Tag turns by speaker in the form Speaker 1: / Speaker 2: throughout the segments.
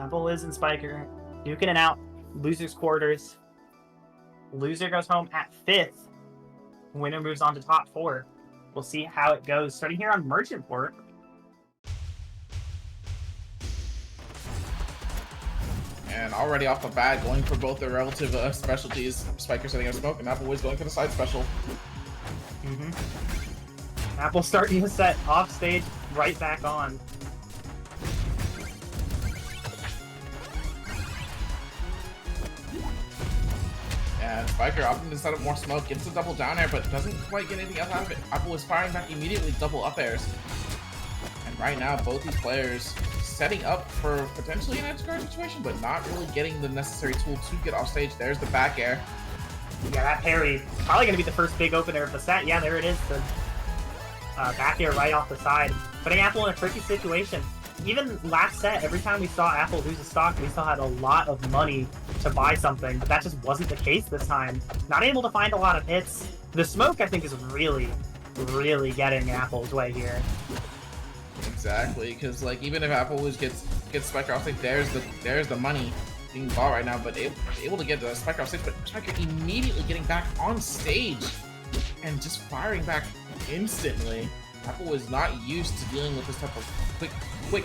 Speaker 1: AppleWiz and Spyker duking it out. Loser's quarters. Loser goes home at 5th. Winner moves on to top 4. We'll see how it goes. Starting here on Merchant Port.
Speaker 2: And already off the bat, going for both their relative specialties. Spyker setting up smoke, and AppleWiz going for the side special.
Speaker 1: Apple starting to set off stage, right back on.
Speaker 2: And Spyker opting to set up more smoke, gets a double down air, but doesn't quite get anything else out of it. AppleWiz firing back immediately, double up airs. And right now, both these players setting up for potentially an edge guard situation, but not really getting the necessary tool to get off stage. There's the back air.
Speaker 1: Yeah, that parry, probably going to be the first big opener of the set. Yeah, there it is, the back air right off the side. Putting Apple in a tricky situation. Even last set, every time we saw Apple lose a stock, we still had a lot of money to buy something, but that just wasn't the case this time. Not able to find a lot of hits. The smoke, I think, is really, really getting Apple's way here.
Speaker 2: Exactly, because like even if AppleWiz gets Spyker off stage, there's the money being bought right now, but able to get the Spyker off stage, but Spyker immediately getting back on stage and just firing back instantly. AppleWiz not used to dealing with this type of quick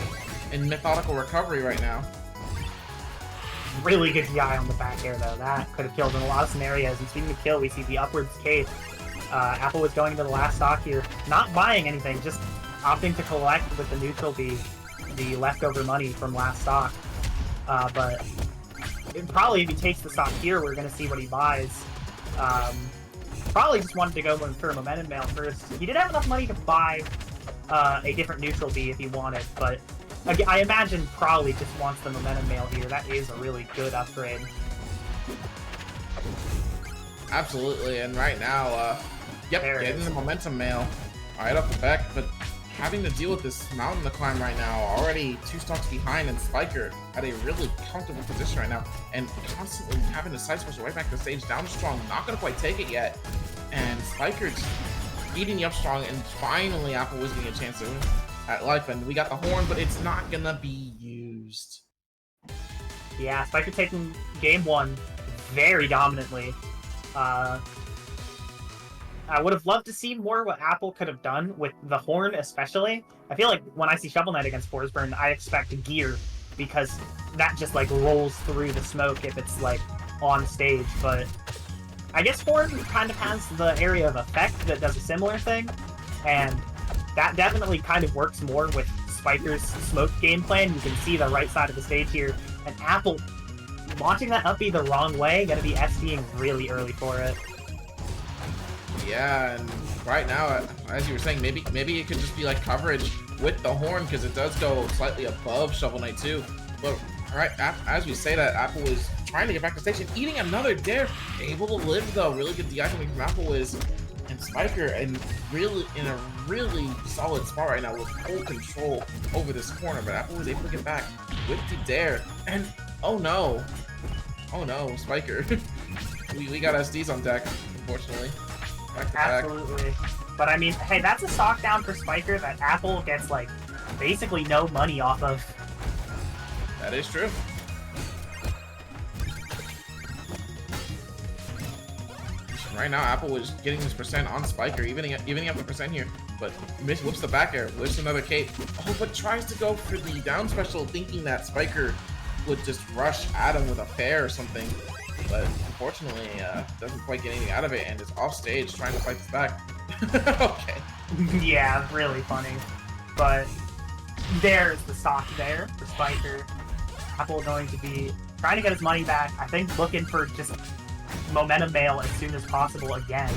Speaker 2: and methodical recovery right now.
Speaker 1: Really good DI on the back air though. That could have killed in a lot of scenarios. And speaking of kill, we see the upwards cape. AppleWiz going into the last stock here, not buying anything, just opting to collect with the neutral B the leftover money from last stock. But probably if he takes the stock here, we're going to see what he buys. Probably just wanted to go for a momentum mail first. He did have enough money to buy a different neutral B if he wanted, but I imagine probably just wants the momentum mail here. That is a really good upgrade.
Speaker 2: Absolutely, and right now, yep, getting the momentum mail right off the back, but having to deal with this mountain to climb right now, already 2 stocks behind, and Spyker at a really comfortable position right now, and constantly having the side special right back to stage, down strong, not gonna quite take it yet, and Spyker just eating up strong, and finally AppleWiz getting a chance to at life, and we got the horn, but it's not gonna be used.
Speaker 1: Yeah, Spyker taking game 1 very dominantly. I would have loved to see more what Apple could have done with the horn, especially. I feel like when I see Shovel Knight against Forsburn, I expect gear, because that just like rolls through the smoke if it's like on stage. But I guess horn kind of has the area of effect that does a similar thing, and that definitely kind of works more with Spyker's smoke game plan. You can see the right side of the stage here, and Apple launching that up B the wrong way, gonna be SDing really early for it.
Speaker 2: Yeah, and right now, as you were saying, maybe it could just be like coverage with the horn, because it does go slightly above Shovel Knight too. But right as we say that, AppleWiz trying to get back to stage and eating another dare, able to live though. Really good DI coming from AppleWiz, and Spyker and really in a really solid spot right now with full control over this corner. But AppleWiz able to get back with the dare, and oh no, Spyker, we got SDs on deck, unfortunately.
Speaker 1: Absolutely. But I mean, hey, that's a stock down for Spyker that Apple gets like basically no money off of.
Speaker 2: That is true. Right now, Apple was getting this percent on Spyker, evening up the percent here, but whips the back air, whips another cape. Oh, but tries to go for the down special, thinking that Spyker would just rush at him with a fair or something. But unfortunately, doesn't quite get anything out of it, and is off stage trying to fight this back. Okay.
Speaker 1: Yeah, really funny. But there's the stock there for Spyker. Apple going to be trying to get his money back. I think looking for just momentum mail as soon as possible again.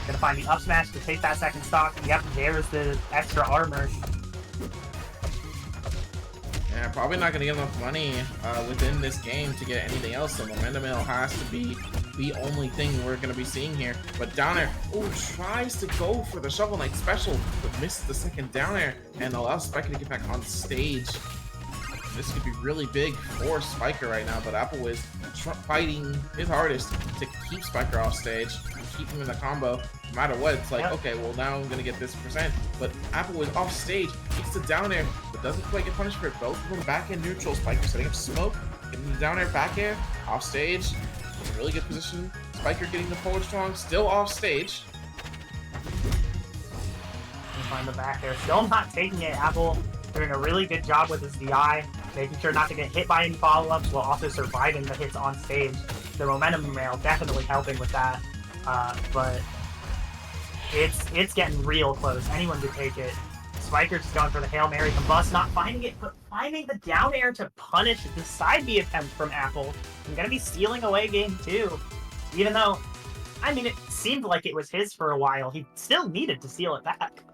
Speaker 1: Gonna find the up smash to take that second stock. Yep, there's the extra armor.
Speaker 2: Yeah, probably not going to get enough money within this game to get anything else, so momentum mail has to be the only thing we're going to be seeing here. But down air, tries to go for the Shovel Knight special, but misses the second down air and allows Spyker to get back on stage. this could be really big for Spyker right now, but AppleWiz fighting his hardest to keep Spyker off stage and keep him in the combo. No matter what, it's like, okay, well now I'm gonna get this percent, but AppleWiz off stage gets the down air, but doesn't quite get punished for it. Both of them back in neutral. Spyker setting up smoke, getting the down air, back air, off stage, in a really good position. Spyker getting the forward strong, still off stage.
Speaker 1: Find the back air, still not taking it. Apple doing a really good job with his DI, making sure not to get hit by any follow-ups while also surviving the hits on stage. The momentum rail definitely helping with that, but it's getting real close. Anyone could take it. Spyker's just going for the Hail Mary combust, not finding it, but finding the down air to punish the side B attempt from Apple. I'm gonna be stealing away game 2, even though, I mean, it seemed like it was his for a while. He still needed to steal it back.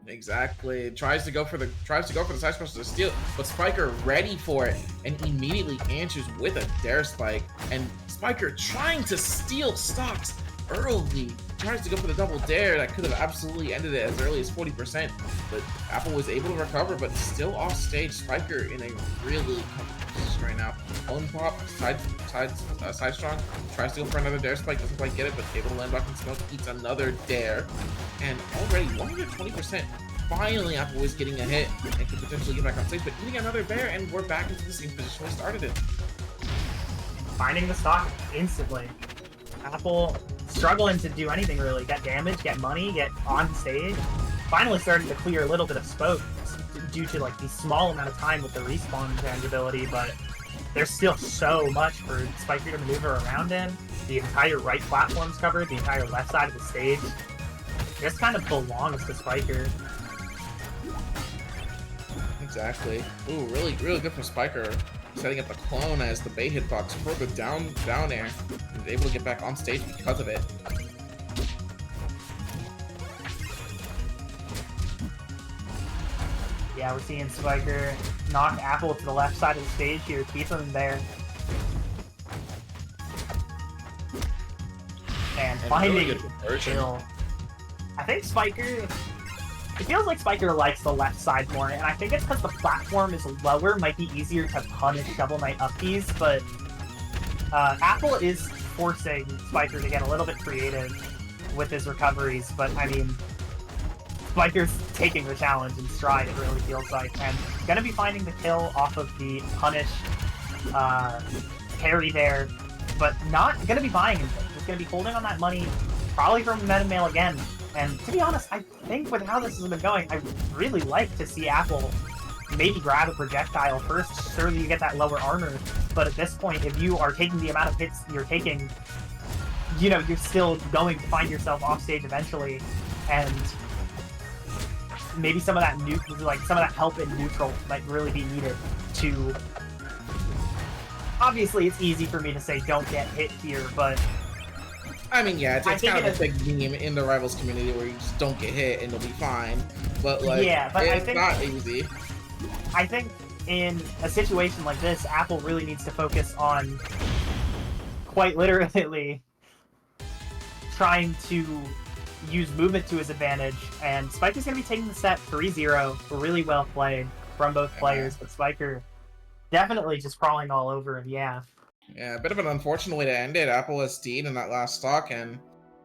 Speaker 2: Exactly. Tries to go for the side special to steal, but Spyker ready for it and immediately answers with a dare spike. And Spyker trying to steal stocks early. Tries to go for the double dare that could have absolutely ended it as early as 40%, but Apple was able to recover, but still off stage. Spyker in a really comfortable position right now. Home pop, side strong, tries to go for another dare spike, doesn't quite get it, but able to land back in smoke, eats another dare, and already 120%. Finally, Apple is getting a hit and could potentially get back on stage, but eating another dare, and we're back into the same position we started in.
Speaker 1: Finding the stock instantly. Apple struggling to do anything really. Get damage, get money, get on stage. Finally starting to clear a little bit of smoke due to like the small amount of time with the respawn tangibility, but there's still so much for Spyker to maneuver around in. The entire right platform's covered, the entire left side of the stage. This kind of belongs to Spyker.
Speaker 2: Exactly. Ooh, really good from Spyker. Setting up the clone as the bait hitbox for the down air. He's able to get back on stage because of it.
Speaker 1: Yeah, we're seeing Spyker knock Apple to the left side of the stage here, keep him there. And finding
Speaker 2: really
Speaker 1: kill. I think Spyker, it feels like Spyker likes the left side more, and I think it's because the platform is lower, might be easier to punish Shovel Knight upbees, but Apple is forcing Spyker to get a little bit creative with his recoveries, but I mean, Spyker's taking the challenge in stride, it really feels like, and gonna be finding the kill off of the punish parry there, but not gonna be buying anything. Just gonna be holding on that money, probably from Meta Mail again. And to be honest, I think with how this has been going, I really like to see Apple maybe grab a projectile first so that you get that lower armor. But at this point, if you are taking the amount of hits you're taking, you know, you're still going to find yourself off stage eventually. And maybe some of that help in neutral might really be needed to. Obviously, it's easy for me to say don't get hit here, but
Speaker 2: I mean, yeah, it's kind of a big meme in the Rivals community where you just don't get hit and you'll be fine. But like,
Speaker 1: yeah, but
Speaker 2: it's not easy.
Speaker 1: I think in a situation like this, Apple really needs to focus on, quite literally, trying to use movement to his advantage. And Spyker's going to be taking the set 3-0. Really well played from both players, but Spyker definitely just crawling all over him, yeah.
Speaker 2: Yeah, a bit of an unfortunate way to end it. Apple has Steed in that last stock, and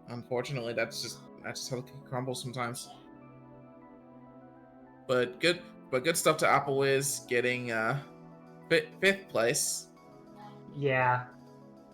Speaker 2: unfortunately, that's just how it crumbles sometimes. But good stuff to AppleWiz getting fifth place.
Speaker 1: Yeah,